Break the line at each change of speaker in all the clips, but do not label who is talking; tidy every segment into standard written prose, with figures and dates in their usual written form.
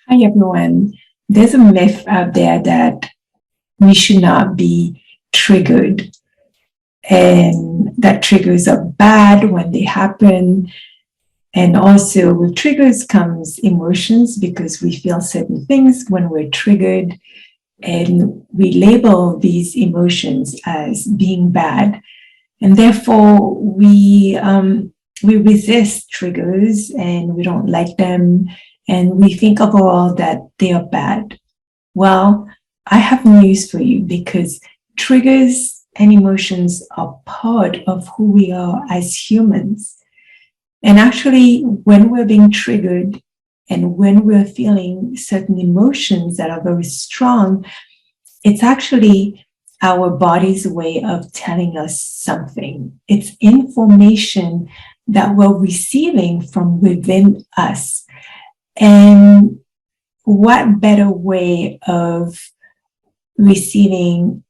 Hi, everyone. There's a myth out there that we should not be triggered, and that triggers are bad when they happen. And also, with triggers comes emotions because we feel certain things when we're triggered, and we label these emotions as being bad. And therefore, we resist triggers and we don't like them, and we think overall that they are bad. Well, I have news for you because triggers and emotions are part of who we are as humans. And actually, when we're being triggered and when we're feeling certain emotions that are very strong, it's actually our body's way of telling us something. It's information that we're receiving from within us. And what better way of receiving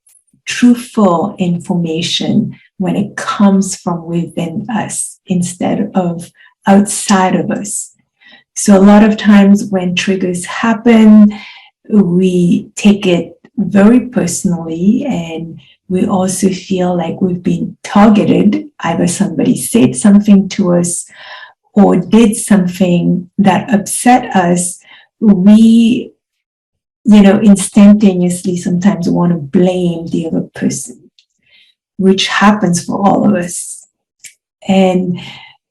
truthful information when it comes from within us instead of outside of us? So, a lot of times when triggers happen, we take it very personally, and we also feel like we've been targeted. Either somebody said something to us or did something that upset us. We, instantaneously sometimes want to blame the other person, which happens for all of us. And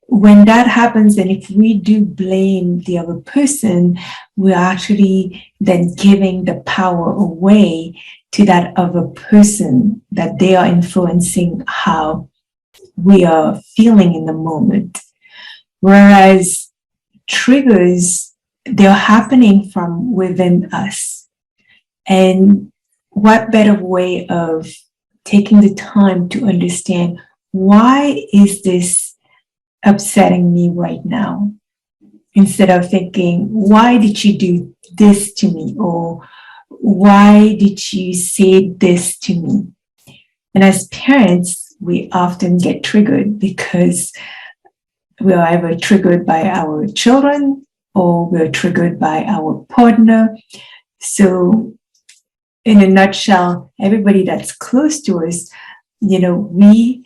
when that happens, and if we do blame the other person, we're actually then giving the power away to that other person, that they are influencing how we are feeling in the moment. Whereas triggers, they're happening from within us. And what better way of taking the time to understand, why is this upsetting me right now? Instead of thinking, why did you do this to me? Or why did you say this to me? And as parents, we often get triggered because we are either triggered by our children or we're triggered by our partner. So, in a nutshell, everybody that's close to us, we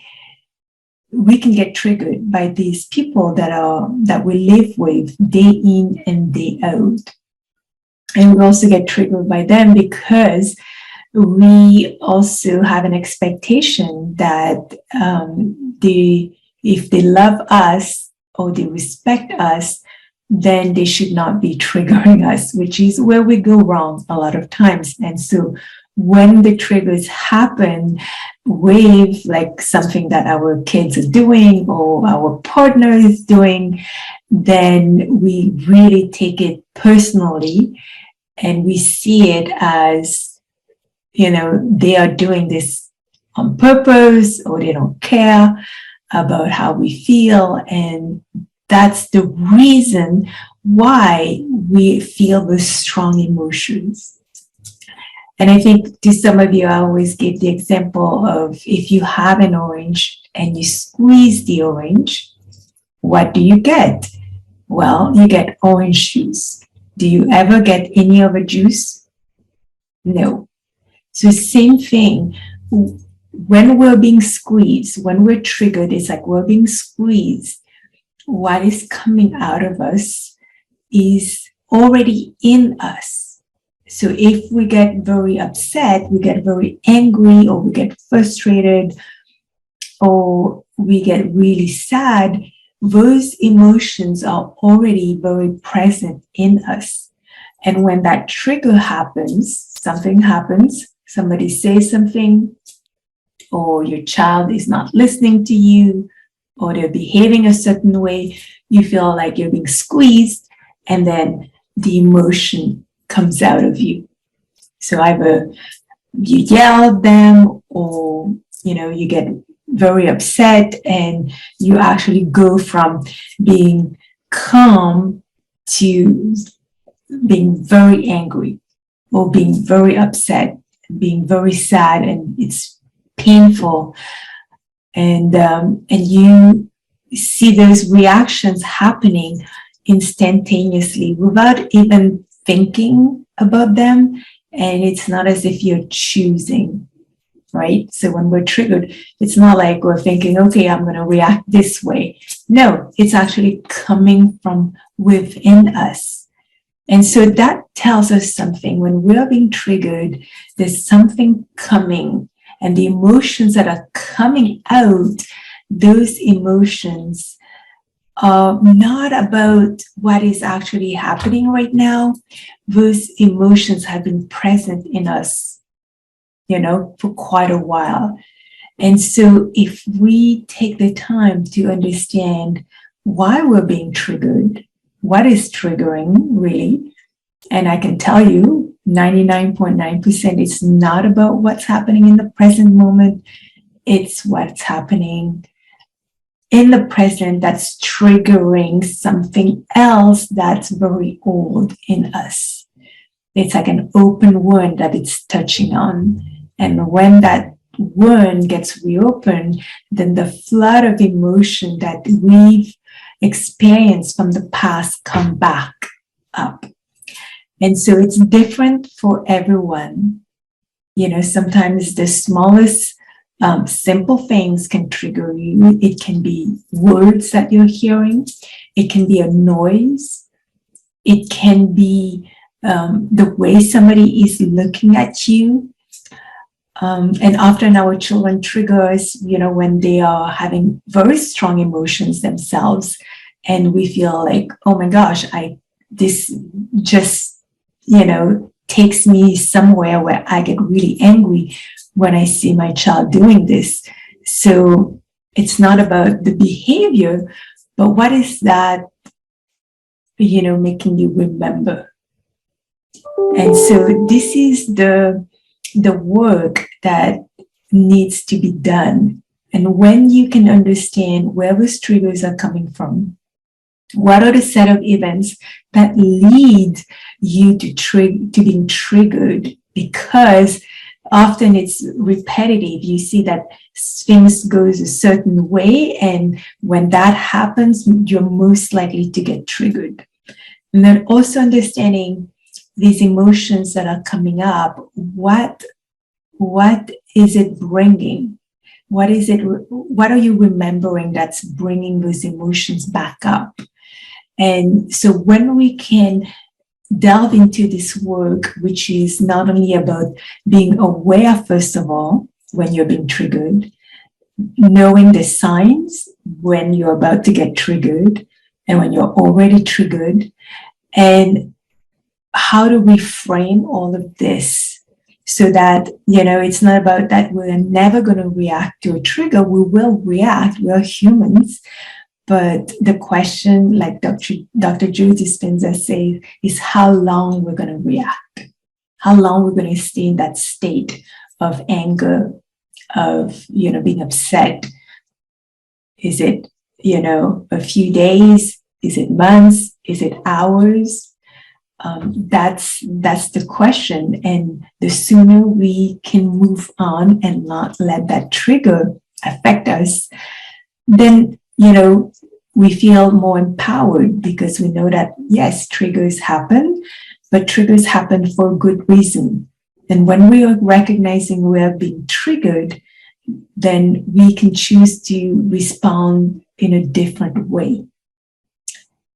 can get triggered by these people that we live with day in and day out. And we also get triggered by them because we also have an expectation that if they love us or they respect us, then they should not be triggering us, which is where we go wrong a lot of times. And so when the triggers happen with like something that our kids are doing or our partner is doing, then we really take it personally and we see it as, they are doing this on purpose, or they don't care about how we feel. And that's the reason why we feel the strong emotions. And I think to some of you, I always give the example of, if you have an orange and you squeeze the orange, what do you get? Well, you get orange juice. Do you ever get any other juice? No. So same thing. When we're being squeezed, when we're triggered, it's like we're being squeezed. What is coming out of us is already in us. So if we get very upset, we get very angry, or we get frustrated, or we get really sad, those emotions are already very present in us. And when that trigger happens, something happens, somebody says something, or your child is not listening to you, or they're behaving a certain way, you feel like you're being squeezed, and then the emotion comes out of you. So either you yell at them, or you get very upset, and you actually go from being calm to being very angry, or being very upset, being very sad, and it's painful. And you see those reactions happening instantaneously without even thinking about them, and it's not as if you're choosing, right? So when we're triggered, it's not like we're thinking, okay, I'm going to react this way. No, it's actually coming from within us. And so that tells us something. When we're being triggered, there's something coming, and the emotions that are coming out, those emotions are not about what is actually happening right now. Those emotions have been present in us, for quite a while. And so if we take the time to understand why we're being triggered, what is triggering really, and I can tell you 99.9% it's not about what's happening in the present moment. It's what's happening in the present that's triggering something else that's very old in us. It's like an open wound that it's touching on. And when that wound gets reopened, then the flood of emotion that we've experienced from the past come back up. And so it's different for everyone. Sometimes the smallest simple things can trigger you. It can be words that you're hearing. It can be a noise. It can be the way somebody is looking at you. And often our children trigger us, when they are having very strong emotions themselves. And we feel like, oh my gosh, this just, takes me somewhere where I get really angry when I see my child doing this. So it's not about the behavior, but what is that, making you remember? And so this is the work that needs to be done. And when you can understand where those triggers are coming from, what are the set of events that lead you to being triggered? Because often it's repetitive. You see that things goes a certain way, and when that happens, you're most likely to get triggered. And then also understanding these emotions that are coming up. What is it bringing? What are you remembering that's bringing those emotions back up? And so when we can delve into this work, which is not only about being aware, first of all, when you're being triggered, knowing the signs when you're about to get triggered and when you're already triggered, and how to reframe all of this so that, it's not about that we're never going to react to a trigger. We will react. We're humans. But the question, like Dr. Joe Dispenza says, is how long we're going to react, how long we're going to stay in that state of anger, of, being upset. Is it, a few days? Is it months? Is it hours? That's the question. And the sooner we can move on and not let that trigger affect us, then we feel more empowered, because we know that, yes, triggers happen, but triggers happen for a good reason. And when we are recognizing we are being triggered, then we can choose to respond in a different way.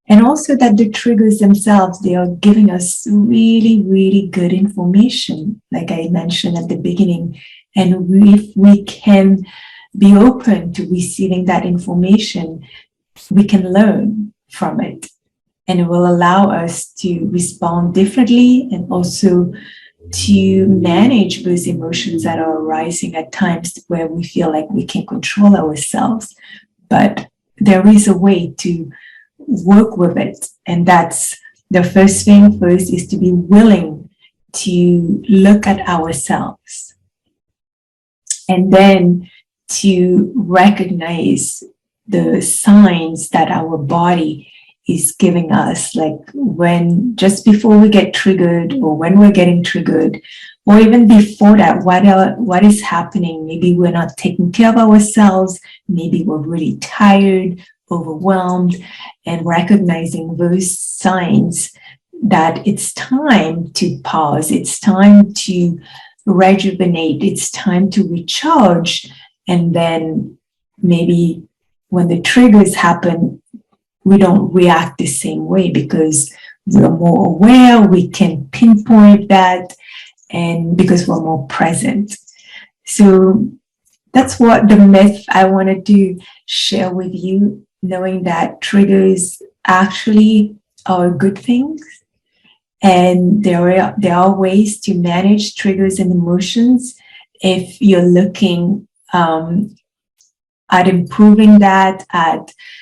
And also that the triggers themselves, they are giving us really, really good information, like I mentioned at the beginning. And if we can be open to receiving that information, we can learn from it, and it will allow us to respond differently, and also to manage those emotions that are arising at times where we feel like we can't control ourselves. But there is a way to work with it, and that's the first thing first, is to be willing to look at ourselves, and then to recognize the signs that our body is giving us, like when just before we get triggered, or when we're getting triggered, or even before that, what is happening? Maybe we're not taking care of ourselves, maybe we're really tired, overwhelmed, and recognizing those signs that it's time to pause, it's time to rejuvenate, it's time to recharge. And then maybe when the triggers happen, we don't react the same way because we're more aware, we can pinpoint that, and because we're more present. So that's what the myth I wanted to share with you, knowing that triggers actually are good things. And there are ways to manage triggers and emotions if you're looking at improving that,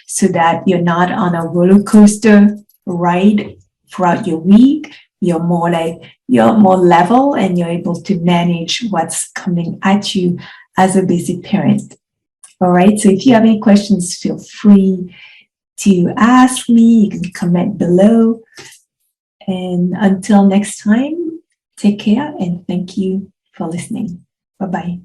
so that you're not on a roller coaster ride throughout your week. You're more level, and you're able to manage what's coming at you as a busy parent. All right. So if you have any questions, feel free to ask me. You can comment below. And until next time, take care and thank you for listening. Bye-bye.